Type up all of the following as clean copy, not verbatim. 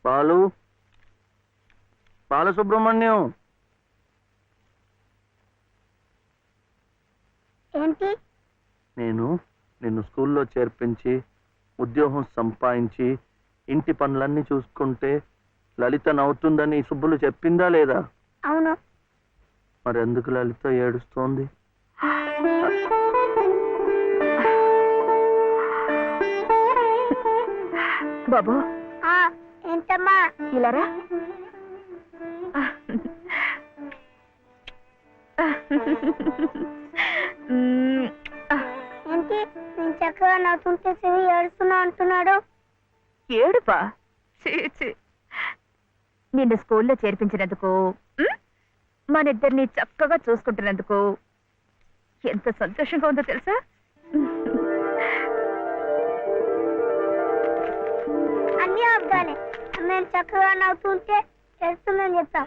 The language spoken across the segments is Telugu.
బాలు, బాలసుబ్రహ్మణ్యం. ఏంటి? నేను నిన్ను స్కూల్లో చేర్పించి ఉద్యోగం సంపాదించి ఇంటి పనులన్నీ చూసుకుంటే లలిత నవ్వుతుందని సుబ్బులు చెప్పిందా లేదా? అవును. మరి ఎందుకు లలిత ఏడుస్తోంది? బాబు, ఏంటమ్మా? ఇలారా. ఏంటి నేను చక్కగా నవ్వుతుంటే శివి ఏడుస్తున్నా అంటున్నాడు? ఏడుపా? నిన్ను స్కూల్లో చేర్పించినందుకు, మన ఇద్దరిని చక్కగా చూసుకుంటున్నందుకు ఎంత సంతోషంగా ఉందో తెలుసా? అన్నీ అబ్బాలే. మేము చక్కగా నవ్వుతుంటే చేస్తుందని చెప్తాం.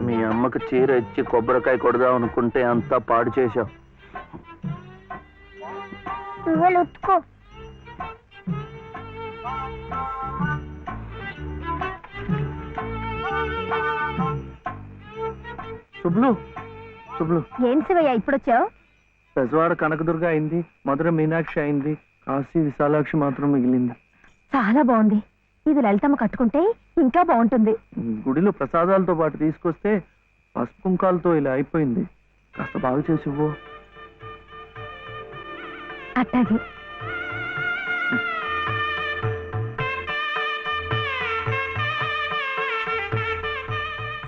మీ అమ్మకు చీర ఇచ్చి కొబ్బరికాయ కొడదాం అనుకుంటే అంతా పాడు చేశావు. నువ్వు ఉత్తుకో. సుబ్లు, సుబ్లు. ఏం శివయ్య ఇప్పుడొచ్చావు? పెజవాడ కనకదుర్గ అయింది, మధుర మీనాక్షి అయింది, కాశీ విశాలాక్షి మాత్రం మిగిలింది. చాలా బాగుంది. ఇది లలితమ్మ కట్టుకుంటే ఇంకా బాగుంటుంది. గుడిలో ప్రసాదాలతో పాటు తీసుకొస్తే పసుపు కుంకాలతో ఇలా అయిపోయింది. కాస్త బాగు చేసి ఇవ్వు. అట్టాగే.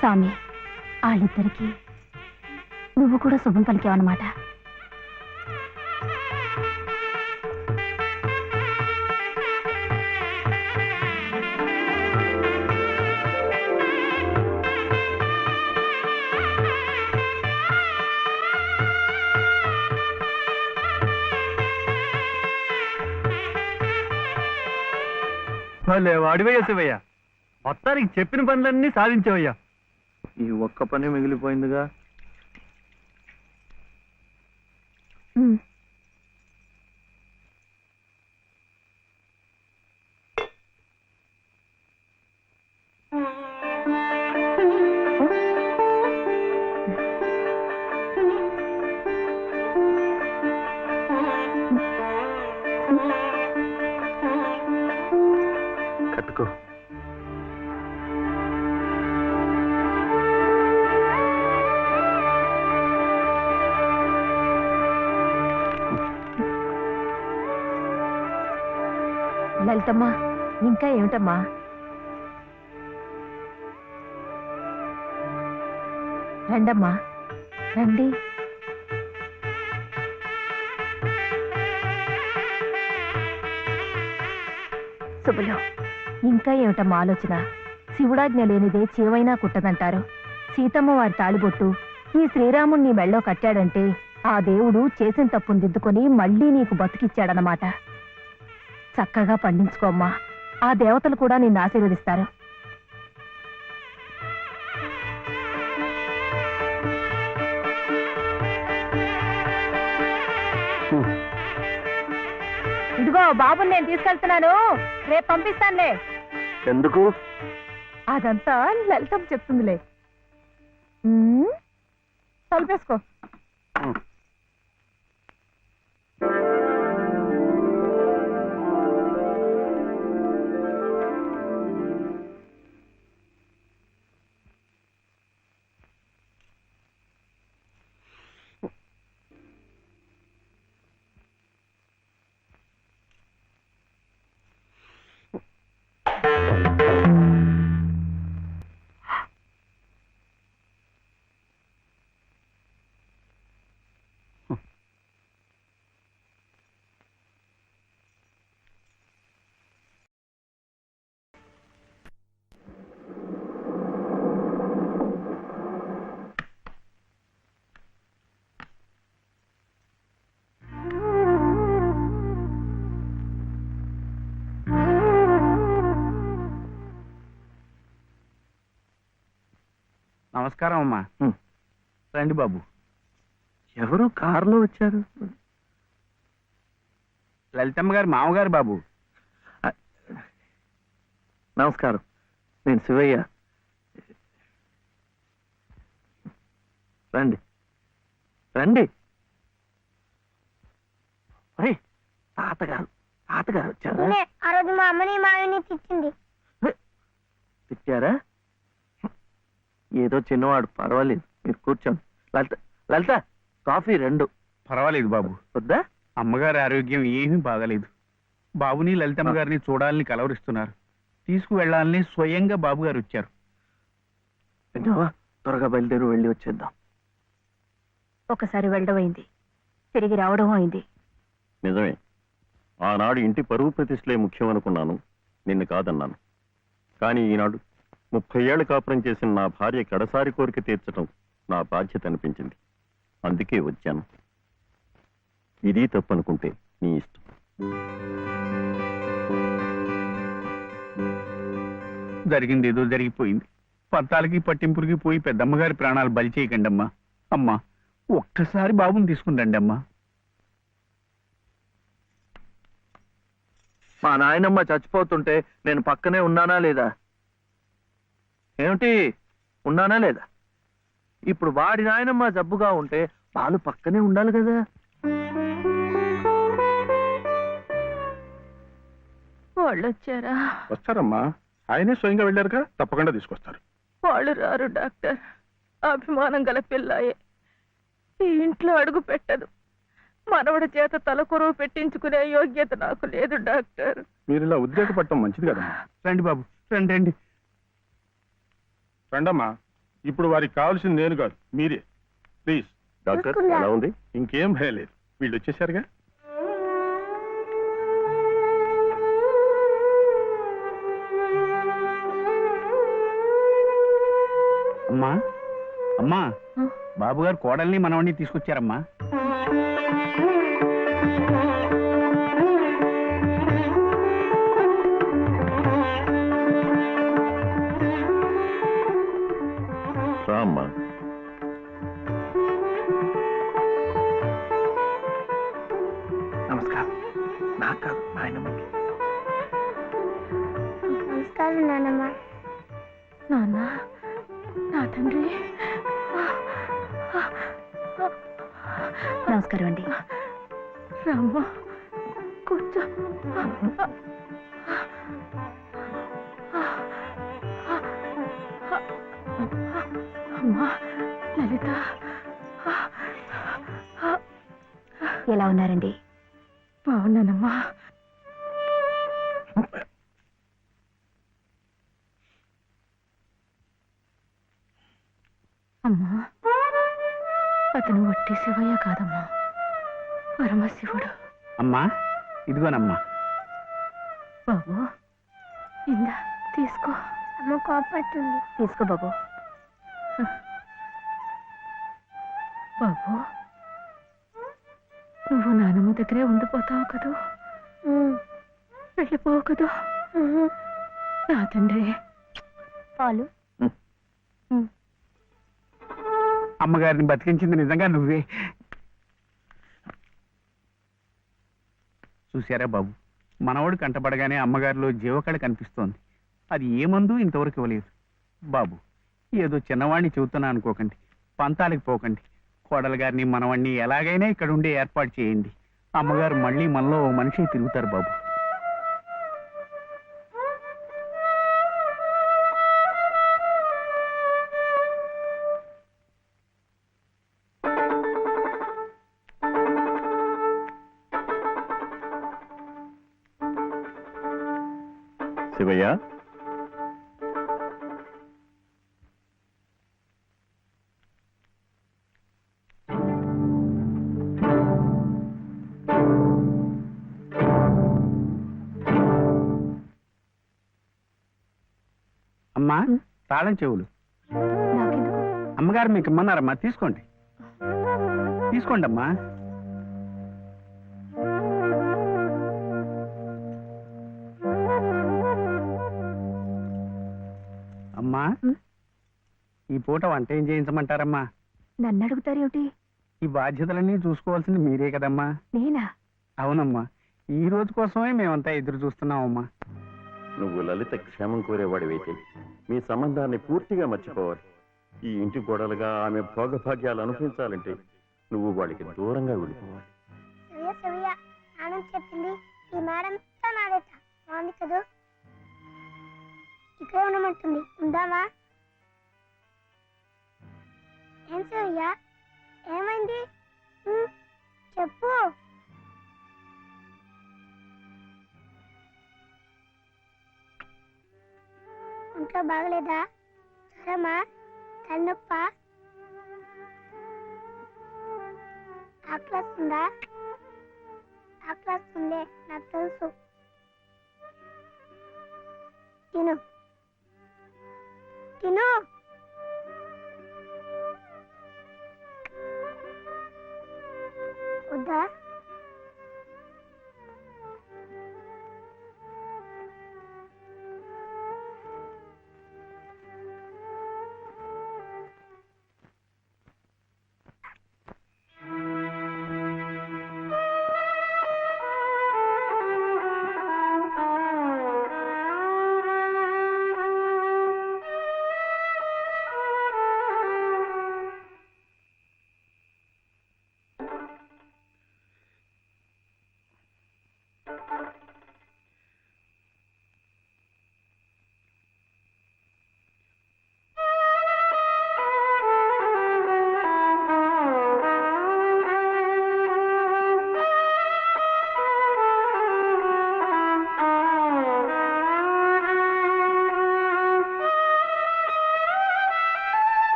స్వామి, వాళ్ళిద్దరికి నువ్వు కూడా శుభం పలికావన్నమాట. వాడివయ్యా శివయ్య, మొత్తానికి చెప్పిన పనులన్నీ సాధించవయ్యా. ఈ ఒక్క పని మిగిలిపోయిందిగా. కట్టుకో. లలితమ్మా, ఇంకా ఏమిటమ్మా? రండమ్మా, రండి. శుభలో, ఇంకా ఏమిటమ్మా ఆలోచన? శివుడాజ్ఞ లేనిదే చీవైనా కుట్టదంటారు. సీతమ్మ వారి తాళిబొట్టు ఈ శ్రీరాముణ్ణి మెళ్ళో కట్టాడంటే ఆ దేవుడు చేసిన తప్పును దిద్దుకొని మళ్ళీ నీకు బతికిచ్చాడనమాట. చక్కగా పండించుకోమ్మా, ఆ దేవతలు కూడా నిన్ను ఆశీర్వదిస్తారు. ఇదిగో బాబుని నేను తీసుకెళ్తున్నాను, రేపు పంపిస్తానులే. ఎందుకు? అదంతా లలితం చెప్తుందిలే. తలుపేసుకో. నమస్కారం అమ్మా. రండి బాబు. ఎవరు కారులో వచ్చారు? లలితమ్మ గారు మామగారు బాబు. నమస్కారం, నేను శివయ్య. రండి రండి. తాతగారు వచ్చారా? నేనే ఆ రోజు మా అమ్మని మావిని తిట్టింది. తిట్టారా? ఏదో చిన్నవాడు, పర్వాలేదు, మీరు కూర్చోండి. లలిత లలిత కాఫీ 2. పర్వాలేదు బాబు. వద్దా? అమ్మగారి ఆరోగ్యం ఏమీ బాగలేదు. బాబుని లలితమ్మ గారిని చూడాలని కలవరిస్తున్నారు. తీసుకువెళ్లాలని స్వయంగా బాబు గారు వచ్చారు. విన్నావా? త్వరగా బయలుదేరి వెళ్ళి వచ్చేద్దాం. ఒకసారి వెళ్ళడం అయింది, తిరిగి రావడం అయింది. నిజమే, ఆనాడు ఇంటి పరువు ప్రతిష్టలే ముఖ్యం అనుకున్నాను, నిన్ను కాదన్నాను. కానీ ఈనాడు 30 ఏళ్ల కాపురం చేసిన నా భార్య కడసారి కోరిక తీర్చడం నా బాధ్యత అనిపించింది. అందుకే వచ్చాను. ఇది తప్పనుకుంటే నీ ఇష్టం. జరిగింది ఏదో జరిగిపోయింది. పత్తాలకి పట్టింపులకి పోయి పెద్దమ్మగారి ప్రాణాలు బలి చేయకండి అమ్మా. అమ్మా, ఒక్కసారి బాబుని తీసుకుని అమ్మా. మా నాయనమ్మ చచ్చిపోతుంటే నేను పక్కనే ఉన్నానా లేదా? ఏమిటి, ఉన్నానా లేదా? ఇప్పుడు వాడి నాయనమ్మ జబ్బుగా ఉంటే వాళ్ళు పక్కనే ఉండాలి కదా. వాళ్ళు వచ్చారా? వస్తారమ్మా, ఆయనే స్వయంగా వెళ్ళారుగా, తప్పకుండా తీసుకొస్తారు. వాళ్ళు రారు డాక్టర్. అభిమానం గల పిల్లాయే, ఈ ఇంట్లో అడుగు పెట్టదు. మనవడి చేత తలకొరువు పెట్టించుకునే యోగ్యత నాకు లేదు డాక్టర్. మీరు ఇలా ఉద్రేకపడటం మంచిది కదమ్మా. రండి బాబు, రండి రండి. రండమ్మా, ఇప్పుడు వారికి కావాల్సింది నేను కాదు, మీరే. ప్లీజ్. డాక్టర్ ఎలా ఉంది? ఇంకేం భయం లేదు, వీళ్ళు వచ్చేసారుగా. అమ్మా అమ్మా, బాబు గారు కోడల్ని మనవడిని తీసుకొచ్చారమ్మా. రామ్మా. నమస్కారం. నాకు కాదు, నాయనమ్మకి. నమస్కారం నాన్నమ్మ. నాన్న, నా తండ్రి. నమస్కారం అండి. రామ్మ, కూర్చో. అమ్మా లలిత, ఎలా ఉన్నారండి? బాగున్నానమ్మా. అమ్మా, అతను వట్టి శివయ్య కాదమ్మా, పరమశివుడు. అమ్మా, ఇదిగోనమ్మా. బాబు, ఇందా తీసుకో. అమ్మ కోపడుతుంది. తీసుకో బాబు. బాబు, నువ్వు నానమ్మ దగ్గరే ఉండిపోతావు కదూ, వెళ్ళిపోవు కదూ. నా తండ్రి. పాలు. అమ్మగారిని బతికించింది నిజంగా నువ్వే. చూశారా బాబు, మనవడు కంటపడగానే అమ్మగారిలో జీవకళ కనిపిస్తోంది. అది ఏమందు ఇంతవరకు ఇవ్వలేదు. బాబు, ఏదో చిన్నవాడిని చెబుతున్నా అనుకోకండి, పంతాలకు పోకండి. కోడలు గారిని మనవాడిని ఎలాగైనా ఇక్కడ ఉండే ఏర్పాటు చేయండి. అమ్మగారు మళ్ళీ మనలో ఓ మనిషి తిరుగుతారు బాబు. శివయ్య, అమ్మా, తాళం చెవులు నాకెందుకు? అమ్మగారు మీకు ఇమ్మన్నారమ్మా, తీసుకోండి తీసుకోండి అమ్మా. అమ్మా, ఈ పూట వంట ఏం చేయించమంటారమ్మా? నన్ను అడుగుతారేమిటి? ఈ బాధ్యతలన్నీ చూసుకోవాల్సింది మీరే కదమ్మా. నేనా? అవునమ్మా, ఈ రోజు కోసమే మేమంతా ఎదురు చూస్తున్నామమ్మా. నువ్వు లలిత క్షేమం కోరేవాడివైతే మీ సంబంధాన్ని పూర్తిగా మర్చిపోవాలి. ఈ ఇంటి గోడలుగా ఆమె భోగభాగ్యాలు అనుభవించాలంటే నువ్వు వాడికి దూరంగా వెళ్ళిపోవాలి. సవ్య సవ్య నాన్న చెప్పింది ఈ మేడం నాడేట బాగుంది కదా. ఇక్కడే ఉండమంటుంది, ఉందామా? ఏం సవ్య, ఏమైంది? చెప్పు. ఇంట్లో బాగలేదా? జ్వరమా? తలనొప్ప? ఆకలిస్తుందా? ఆకలిస్తుందే, నాకు తెలుసు. తిను తిను. వద్దా?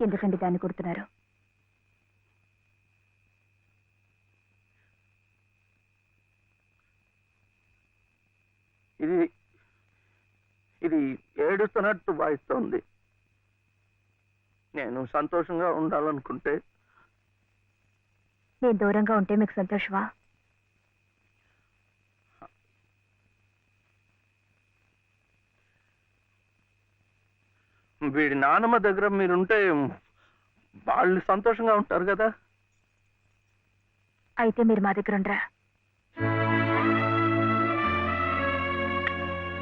ఎందుకండి దాన్ని కొడుతున్నారు? ఇది ఇది ఏడుస్తున్నట్టు వాయిస్తోంది. నేను సంతోషంగా ఉండాలనుకుంటే నేను దూరంగా ఉంటే మీకు సంతోషమా? వీడి నాన్నమ్మ దగ్గర మీరుంటే వాళ్ళు సంతోషంగా ఉంటారు కదా. అయితే మీరు మా దగ్గర ఉండరా?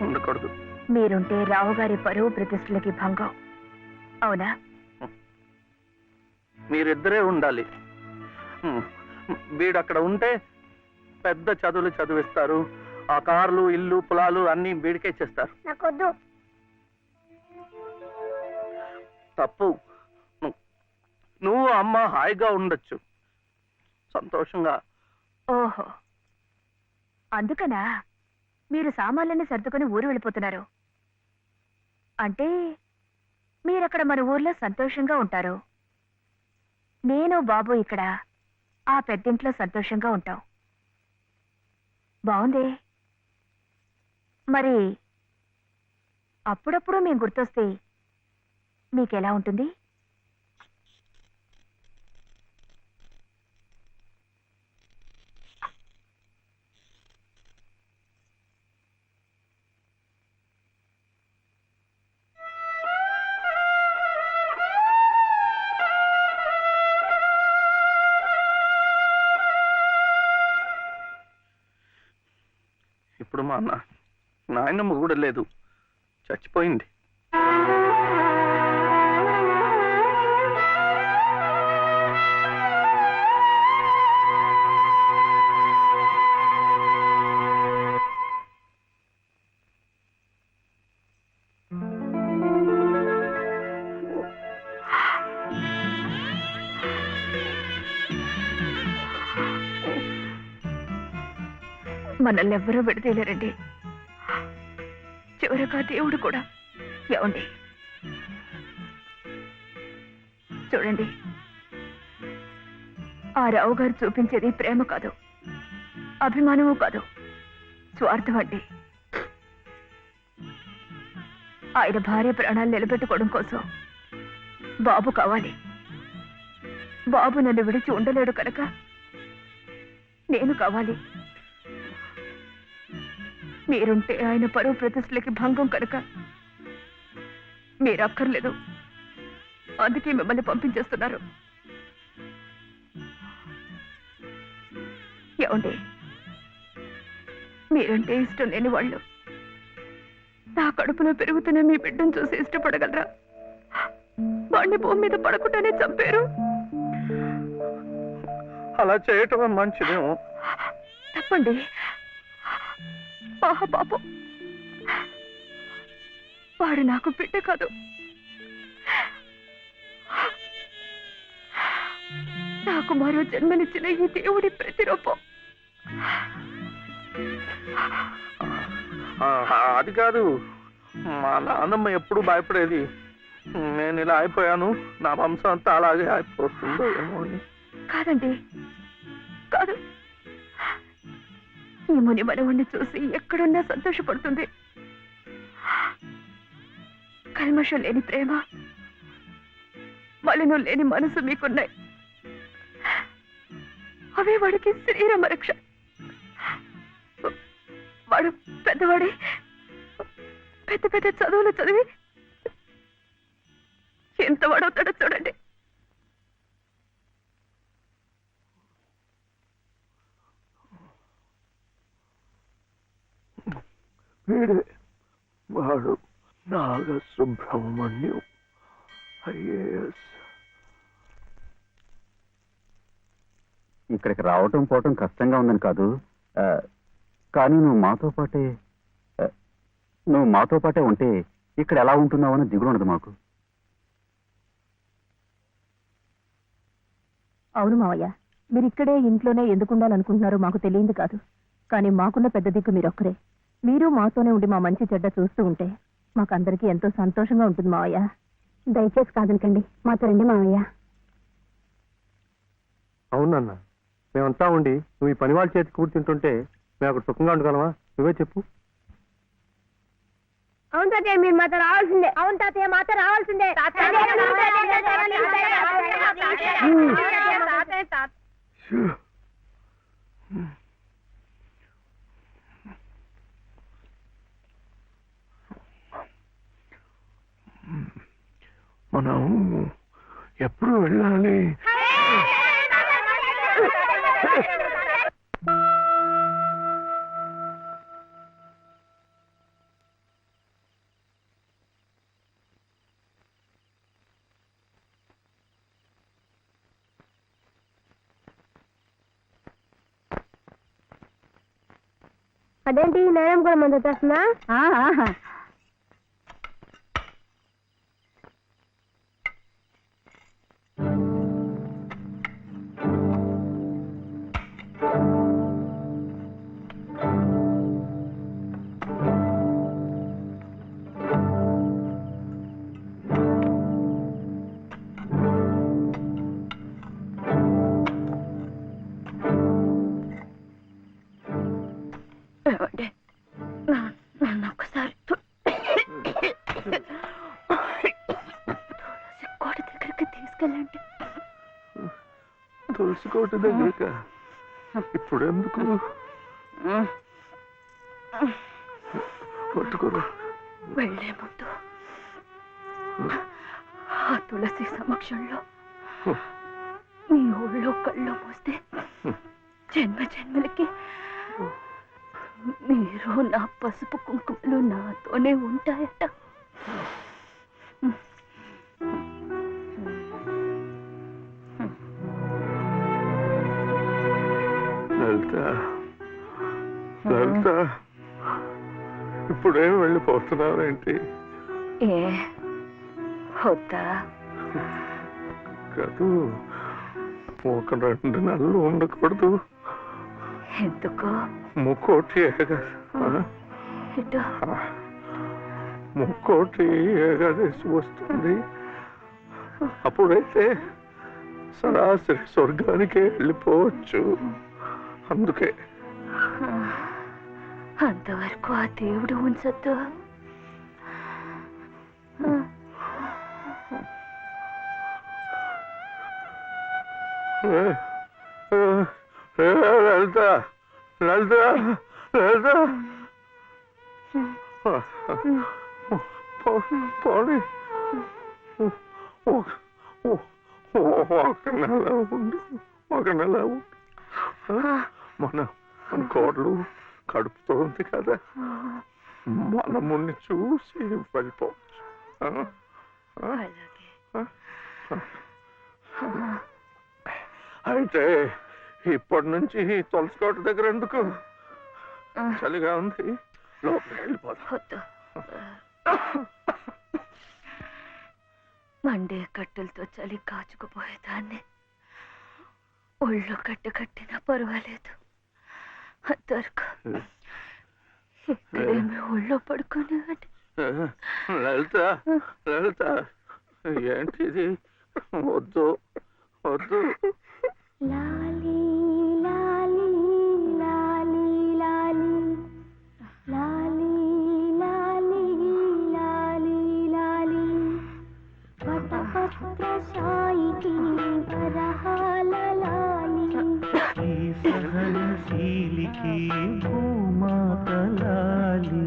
ఉండకూడదు. మీరుంటే రావు గారి పరువు ప్రతిష్టలకి భంగం. అవునా? మీరిద్దరే ఉండాలి. వీడు అక్కడ ఉంటే పెద్ద చదువులు చదివిస్తారు. ఆ కార్లు, ఇల్లు, పొలాలు అన్ని వీడికే చేస్తారు. నాకొద్దు. తప్పు. నువ్వు అమ్మ హాయిగా ఉండొచ్చు, సంతోషంగా. ఓహో, అందుకనా మీరు సామాన్లన్నీ సర్దుకొని ఊరు వెళ్ళిపోతున్నారు? అంటే మీరక్కడ మన ఊర్లో సంతోషంగా ఉంటారు, నేను బాబు ఇక్కడ ఆ పెద్దింట్లో సంతోషంగా ఉంటాం. బాగుంది. మరి అప్పుడప్పుడు మేము గుర్తొస్తే మీకెలా ఉంటుంది? ఇప్పుడు మా నాయనమ్మ కూడా లేదు, చచ్చిపోయింది. మనల్ని ఎవ్వరూ విడతీయలేరండి, చివరగా దేవుడు కూడా. ఏమండి చూడండి, ఆ రావు గారు చూపించేది ప్రేమ కాదు, అభిమానము కాదు, స్వార్థం అండి. ఆయన భార్య ప్రాణాలు నిలబెట్టుకోవడం కోసం బాబు కావాలి. బాబు నన్ను విడిచి ఉండలేడు కనుక నేను కావాలి. మీరుంటే ఆయన పరువు ప్రతిష్టలకి భంగం కనుక మీరు అక్కర్లేదు. అందుకే మిమ్మల్ని పంపించేస్తున్నారు. ఏమండి, మీరంటే ఇష్టం లేని వాళ్ళు నా కడుపులో పెరుగుతున్న మీ బిడ్డను చూసి ఇష్టపడగలరా? వాడిని భూమి మీద పడకుండానే చంపారు. అలా చేయటం మంచిదేమో. తప్పండి. పాపం, వాడు నాకు బిడ్డ కాదు. నాకు మరో జన్మనిచ్చిన ఈ దేవుడి ప్రతిరూపం. అది కాదు, మా నాన్నమ్మ ఎప్పుడు భయపడేది. నేను ఇలా అయిపోయాను, నా వంశం అంతా అలాగే అయిపోతుందో ఏమో అని. కాదండి, కాదు. ఈ ముని మనవుణ్ణి చూసి ఎక్కడున్నా సంతోషపడుతుంది. కల్మషం లేని ప్రేమ, మలినం లేని మనసు మీకున్నాయి. అవే వాడికి శరీరం రక్ష. వాడు పెద్దవాడే పెద్ద పెద్ద చదువులు చదివి ఎంత వాడవుతాడో చూడండి. వీడే వాడు నాగసుబ్రహ్మణ్యం, ఐఏఎస్. ఇక్కడికి రావటం పోవటం కష్టంగా ఉందని కాదు, కానీ నువ్వు మాతో పాటే ఉంటే ఇక్కడ ఎలా ఉంటున్నావని దిగులు ఉండదు మాకు. అవును మావయ్య, మీరు ఇక్కడే ఇంట్లోనే ఎందుకు ఉండాలనుకుంటున్నారో మాకు తెలియంది కాదు. కానీ మాకున్న పెద్ద దిక్కు మీరొక్కరే. మీరు మాతోనే ఉండి మా మంచి చెడ్డ చూస్తూ ఉంటే మాకందరికీ ఎంతో సంతోషంగా ఉంటుంది మావయ్య. దయచేసి కాదనకండి, మాతో రండి మావయ్య. అవునన్నా, మేమంతా ఉండి నువ్వు ఈ పని వాళ్ళ చేతి కూర్చుంటుంటే మేము అక్కడ సుఖంగా ఉండగలమా? నువ్వే చెప్పు. అవును తాతయ్య, మీరు మాతో రావాల్సిందే. అవును తాతయ్య, మాతో రావాల్సిందే. మనం ఎప్పుడు వెళ్ళాలి? అదేంటి, నేరం కూడా మంది వచ్చేస్తున్నా? నన్ను ఒక్కసారి కోట దగ్గరికి తీసుకెళ్ళండి. తులసి కోట దగ్గరక ఇప్పుడు ఎందుకు? పట్టుకోరు. వెళ్లే ముందు ఆ తులసి సమక్షంలో మీ ఊళ్ళో కళ్ళు మూస్తే జన్మ జన్మలకి మీరు నా పసుపు కుంకుమలు నాతోనే ఉంటాయట. లలిత, ఇప్పుడేం వెళ్ళిపోతున్నావేంటి? ఏ వద్దా? కాదు, ఒక 2 నెలలు ఉండకూడదు. ఎందుకు? ముక్కోటి ముక్కోటి ఏకాదశి వస్తుంది. అప్పుడైతే సరాసరి స్వర్గానికే వెళ్ళిపోవచ్చు. అందుకే అంతవరకు ఆ దేవుడు ఉంచద్దు. లలిత లలిత లలిత పోనీ ఒక నెల ఉండి మన కోడలు కడుపుతో ఉంది కదా, మనముని చూసి వెళ్ళిపోవచ్చు. అయితే ఇప్పటి నుంచి తులసికోట దగ్గర ఎందుకు? చలిగా ఉంది, లోపలికి వెళ్ళిపోతా. మండే కట్టెలతో చలి కాచుకుపోయేదాన్ని. ఒళ్ళు కట్టినా పర్వాలేదు, దొరక ఇక్కడేమి ఒళ్ళో పడుకునేవాడి. లలిత లలిత ఏంటిది? వద్దు వద్దు. లాలీ లాలీ లాలీ లాలీ లాలీ లాలీ లాలీ లాలీ వటపత్ర సాయికి వరహాల లాలీ సహనశీలికి భూమాత లాలి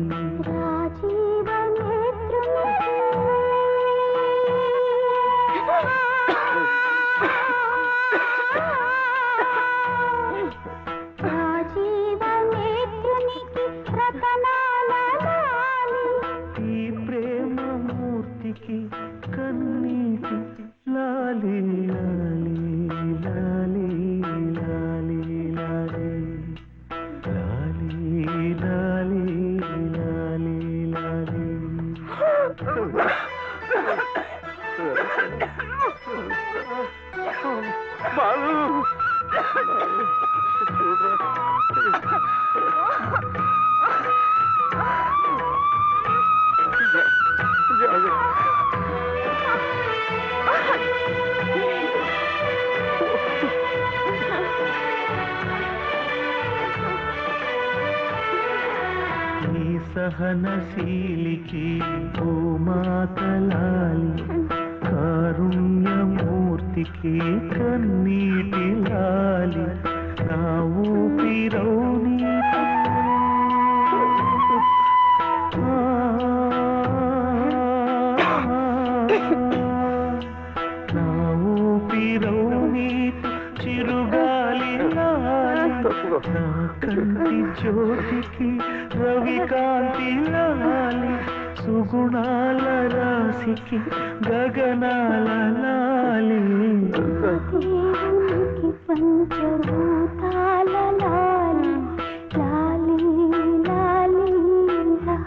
రాజీవ నేత్రుని రాజీవ నేత్రునికి రతనాల లాలి ఈ ప్రేమ మూర్తికి కన్నీటి లాలి లాలి లాలి లాలి లాలి లాలి లాలి లాలి బాలు ఈ సహనశీలికి భూమాత లాలి కారుణ్యమూర్తికి కన్నీటి లాలి నా ఊపిరౌని నా ఊపిరౌని చిరుగాలి లాలి నా కంటి జ్యోతికి రవికాంతి లాలి సుగుణాల రాశికి గగనాల లాలి దేవునికి పంచభూతాల లాలి లాలి లాలి లా